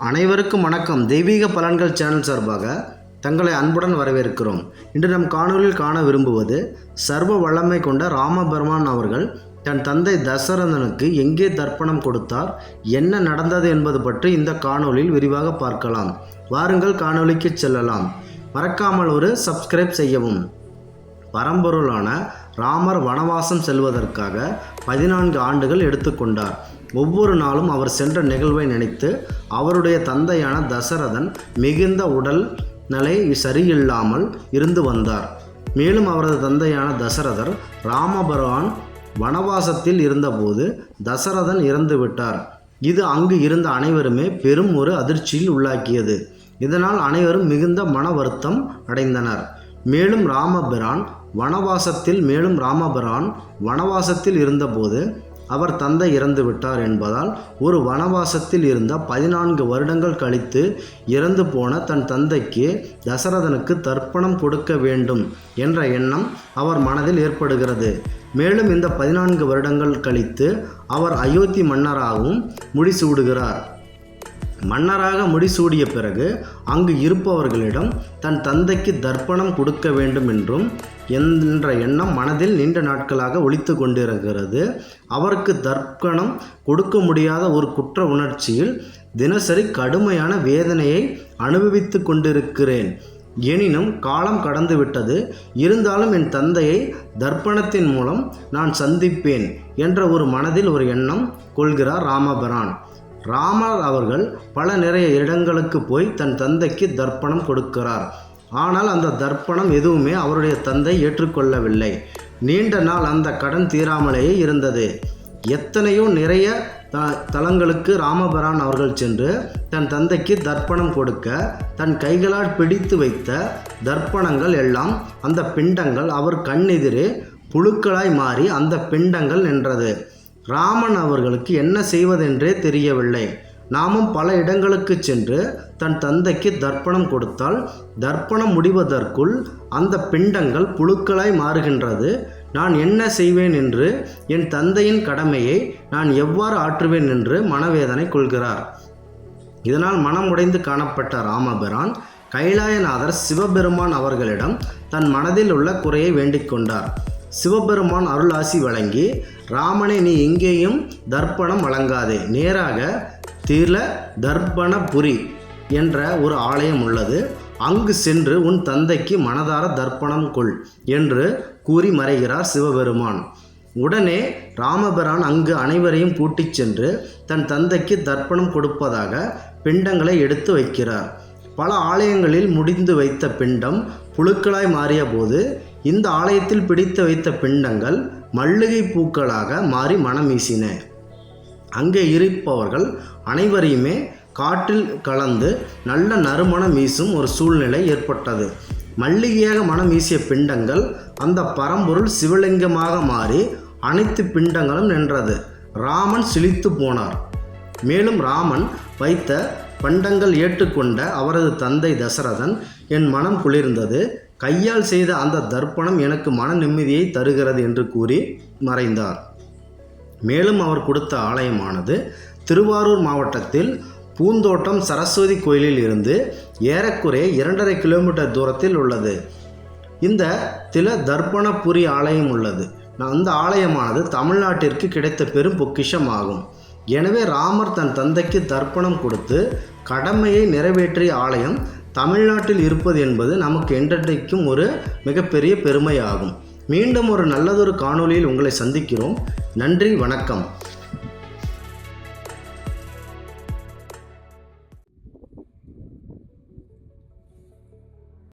அனைவருக்கும் வணக்கம். தெய்வீக பலன்கள் சேனல் சார்பாக தங்களை அன்புடன் வரவேற்கிறோம். இன்று நம் காணொலியில் காண விரும்புவது சர்வ வல்லமை கொண்ட ராமபெருமான் அவர்கள் தன் தந்தை தசரதனுக்கு எங்கே தர்ப்பணம் கொடுத்தார், என்ன நடந்தது என்பது பற்றி இந்த காணொலியில் விரிவாக பார்க்கலாம். வாருங்கள் காணொலிக்கு செல்லலாம். மறக்காமல் ஒரு சப்ஸ்கிரைப் செய்யவும். பரம்பொருளான ராமர் வனவாசம் செல்வதற்காக 14 ஆண்டுகள் எடுத்துக்கொண்டார். ஒவ்வொரு நாளும் அவர் சென்ற நிகழ்வை நினைத்து அவருடைய தந்தையான தசரதன் மிகுந்த உடல் நிலை சரியில்லாமல் இருந்து வந்தார். மேலும் அவரது தந்தையான தசரதர் ராமபெருமான் வனவாசத்தில் இருந்தபோது தசரதன் இறந்து விட்டார். இது அங்கு இருந்த அனைவருமே பெரும் ஒரு அதிர்ச்சியில் உள்ளாக்கியது. இதனால் அனைவரும் மிகுந்த மன வருத்தம் அடைந்தனர். மேலும் ராமபிரான் வனவாசத்தில் இருந்தபோது அவர் தந்தை இறந்து விட்டார் என்பதால் ஒரு வனவாசத்தில் இருந்த 14 வருடங்கள் கழித்து இறந்து போன தன் தந்தைக்கு தசரதனுக்கு தர்ப்பணம் கொடுக்க வேண்டும் என்ற எண்ணம் அவர் மனதில் ஏற்படுகிறது. மேலும் இந்த 14 வருடங்கள் கழித்து அவர் அயோத்தி மன்னராகவும் முடிசூடுகிறார். மன்னராக முடிசூடிய பிறகு அங்கு இருப்பவர்களிடம் தன் தந்தைக்கு தர்ப்பணம் கொடுக்க வேண்டும் என்ற எண்ணம் மனதில் நீண்ட நாட்களாக ஒலித்து கொண்டிருக்கிறது. அவருக்கு தர்ப்பணம் கொடுக்க முடியாத ஒரு குற்ற உணர்ச்சியில் தினசரி கடுமையான வேதனையை அனுபவித்து கொண்டிருக்கிறேன். எனினும் காலம் கடந்து விட்டது. இருந்தாலும் என் தந்தையை தர்ப்பணத்தின் மூலம் நான் சந்திப்பேன் என்ற ஒரு மனதில் ஒரு எண்ணம் கொள்கிறார் ராமபிரான். ராமர் அவர்கள் நிறைய இடங்களுக்கு போய் தன் தந்தைக்கு தர்ப்பணம் கொடுக்கிறார். ஆனால் அந்த தர்ப்பணம் எதுவுமே அவருடைய தந்தை ஏற்றுக்கொள்ளவில்லை. நீண்ட நாள் அந்த கடன் தீராமலேயே இருந்தது. எத்தனையோ நிறைய தலங்களுக்கு ராமபிரான் அவர்கள் சென்று தன் தந்தைக்கு தர்ப்பணம் கொடுக்க தன் கைகளால் பிடித்து வைத்த தர்ப்பணங்கள் எல்லாம் அந்த பிண்டங்கள் அவர் கண்ணெதிரே புழுக்களாய் மாறி அந்த பிண்டங்கள் நின்றது. ராமன் அவர்களுக்கு என்ன செய்வதென்றே தெரியவில்லை. நாமும் பல இடங்களுக்கு சென்று தன் தந்தைக்கு தர்ப்பணம் கொடுத்தால் தர்ப்பணம் முடிவதற்குள் அந்த பிண்டங்கள் புழுக்களாய் மாறுகின்றது. நான் என்ன செய்வேன் என்று, என் தந்தையின் கடமையை நான் எவ்வாறு ஆற்றுவேன் என்று மனவேதனை கொள்கிறார். இதனால் மனமுடைந்து காணப்பட்ட ராமபிரான் கைலாயநாதர் சிவபெருமான் அவர்களிடம் தன் மனதில் உள்ள குறையை வேண்டிக் கொண்டார். சிவபெருமான் அருளாசி வழங்கி, ராமனே, நீ எங்கேயும் தர்ப்பணம் வழங்காதே, நேராக தில தர்ப்பணபுரி என்ற ஒரு ஆலயம் உள்ளது, அங்கு சென்று உன் தந்தைக்கு மனதார தர்ப்பணம் கொள் என்று கூறி மறைகிறார் சிவபெருமான். உடனே ராமபிரான் அங்கு அனைவரையும் கூட்டிச் சென்று தன் தந்தைக்கு தர்ப்பணம் கொடுப்பதாக பிண்டங்களை எடுத்து வைக்கிறார். பல ஆலயங்களில் முடிந்து வைத்த பிண்டம் புழுக்களாய் மாறிய போது இந்த ஆலயத்தில் பிடித்து வைத்த பிண்டங்கள் மல்லிகை பூக்களாக மாறி மனம் வீசின. அங்கே இருப்பவர்கள் அனைவரையுமே காற்றில் கலந்து நல்ல நறுமணம் வீசும் ஒரு சூழ்நிலை ஏற்பட்டது. மல்லிகையாக மனம் வீசிய பிண்டங்கள் அந்த பரம்பொருள் சிவலிங்கமாக மாறி அனைத்து பிண்டங்களும் நின்றது. ராமன் சிலித்து போனார். மேலும் ராமன் வைத்த பண்டங்கள் ஏற்றுக்கொண்ட அவரது தந்தை தசரதன், என் மனம் குளிர்ந்தது, கையால் செய்த அந்த தர்ப்பணம் எனக்கு மன நிம்மதியை தருகிறது என்று கூறி மறைந்தார். மேலும் அவர் கொடுத்த ஆலயமானது திருவாரூர் மாவட்டத்தில் பூந்தோட்டம் சரஸ்வதி கோயிலில் இருந்து ஏறக்குறைய 2.5 கிலோமீட்டர் தூரத்தில் உள்ளது. இந்த தில தர்ப்பணபுரி ஆலயம் உள்ளது. அந்த ஆலயமானது தமிழ்நாட்டிற்கு கிடைத்த பெரும் பொக்கிஷம் ஆகும். எனவே ராமர் தன் தந்தைக்கு தர்ப்பணம் கொடுத்து கடமையை நிறைவேற்றிய ஆலயம் தமிழ்நாட்டில் இருப்பது என்பது நமக்கு என்றைக்கும் ஒரு மிகப்பெரிய பெருமையாகும். மீண்டும் ஒரு நல்லதொரு காணொளியில் உங்களை சந்திக்கிறோம். நன்றி, வணக்கம்.